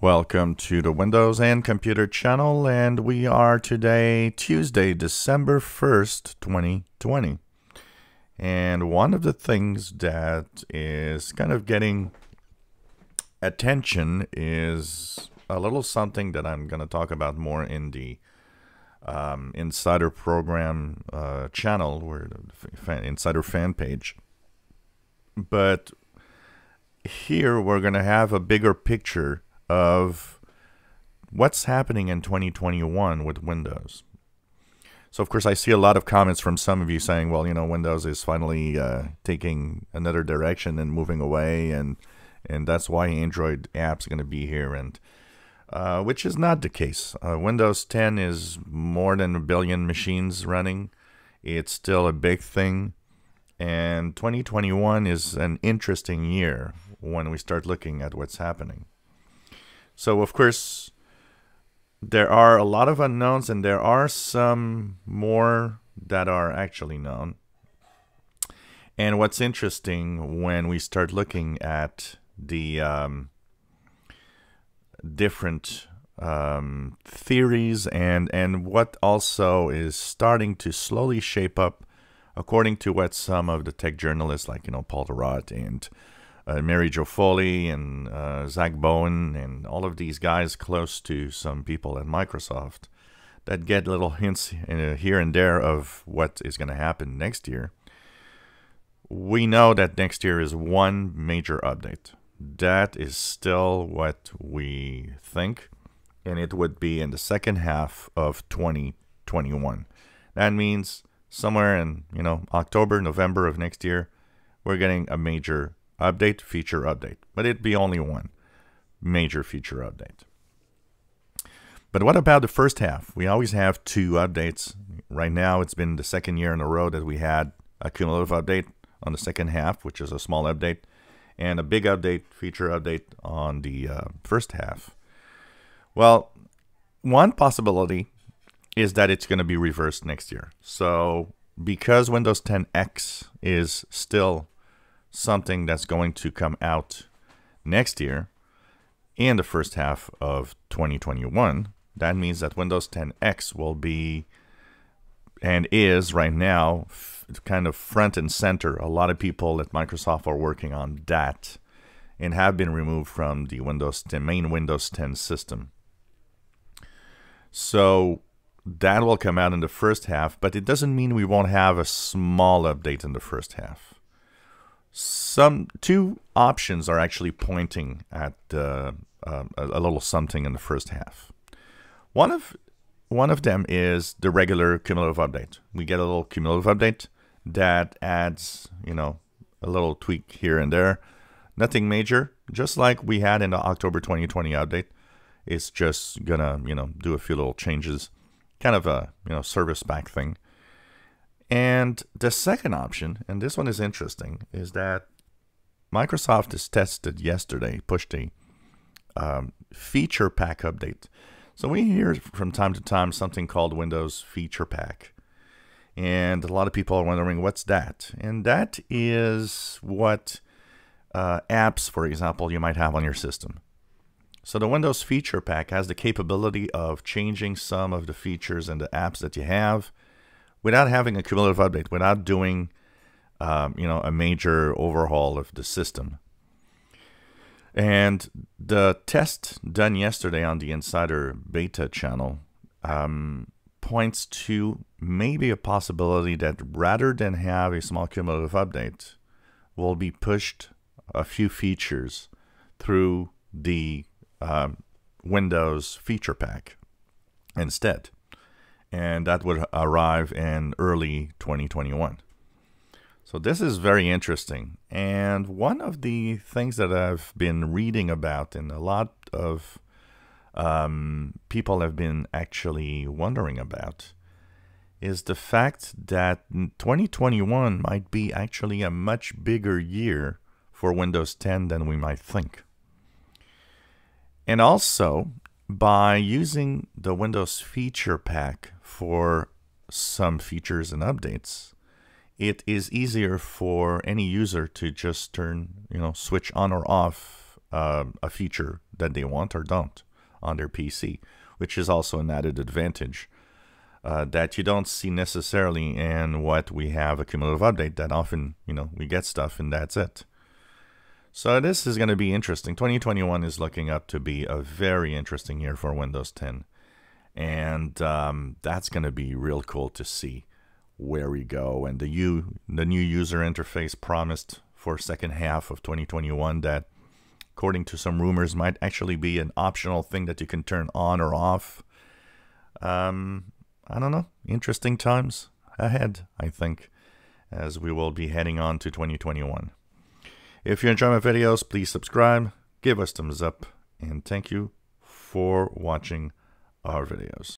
Welcome to the Windows and Computer channel, and we are today Tuesday, December 1st, 2020. And one of the things that is kind of getting attention is a little something that I'm going to talk about more in the Insider Program channel, or the Insider fan page. But here we're going to have a bigger picture of what's happening in 2021 with Windows. So, of course, I see a lot of comments from some of you saying, well, Windows is finally taking another direction and moving away, and that's why Android apps are going to be here, and which is not the case. Windows 10 is more than 1 billion machines running. It's still a big thing, and 2021 is an interesting year when we start looking at what's happening. So, of course, there are a lot of unknowns, and there are some more that are actually known. And what's interesting when we start looking at the different theories and what also is starting to slowly shape up, according to what some of the tech journalists like, Paul Thurrott and Mary Jo Foley and Zach Bowen and all of these guys close to some people at Microsoft that get little hints here and there of what is going to happen next year. We know that next year is one major update. That is still what we think, and it would be in the second half of 2021. That means somewhere in October, November of next year, we're getting a major update, feature update, but it'd be only one major feature update. But what about the first half? We always have two updates. Right now, it's been the second year in a row that we had a cumulative update on the second half, which is a small update, and a big update, feature update on the first half. Well, one possibility is that it's going to be reversed next year. So because Windows 10 X is still something that's going to come out next year in the first half of 2021, that means that Windows 10 X will be and is right now kind of front and center. A lot of people at Microsoft are working on that and have been removed from the main Windows 10 system. So that will come out in the first half, but it doesn't mean we won't have a small update in the first half. Two options are actually pointing at a little something in the first half. One of them is the regular cumulative update. We get a little cumulative update that adds, a little tweak here and there. Nothing major, just like we had in the October 2020 update. It's just gonna, do a few little changes, kind of a, service pack thing. And the second option, and this one is interesting, is that Microsoft has tested yesterday, pushed a feature pack update. So we hear from time to time something called Windows Feature Pack. And a lot of people are wondering, what's that? And that is what apps, for example, you might have on your system. So the Windows Feature Pack has the capability of changing some of the features and the apps that you have without having a cumulative update, without doing a major overhaul of the system. And the test done yesterday on the Insider Beta channel points to maybe a possibility that rather than have a small cumulative update, will be pushed a few features through the Windows Feature Pack instead. And that would arrive in early 2021. So this is very interesting. And one of the things that I've been reading about, and a lot of people have been actually wondering about, is the fact that 2021 might be actually a much bigger year for Windows 10 than we might think. And also, by using the Windows Feature Pack for some features and updates, it is easier for any user to just turn, switch on or off a feature that they want or don't on their PC, which is also an added advantage that you don't see necessarily in what we have a cumulative update. That often, we get stuff and that's it. So this is going to be interesting. 2021 is looking up to be a very interesting year for Windows 10. And that's going to be real cool to see where we go. And the new user interface promised for second half of 2021 that, according to some rumors, might actually be an optional thing that you can turn on or off. I don't know. Interesting times ahead, I think, as we will be heading on to 2021. If you enjoy my videos, please subscribe, give us thumbs up, and thank you for watching our videos.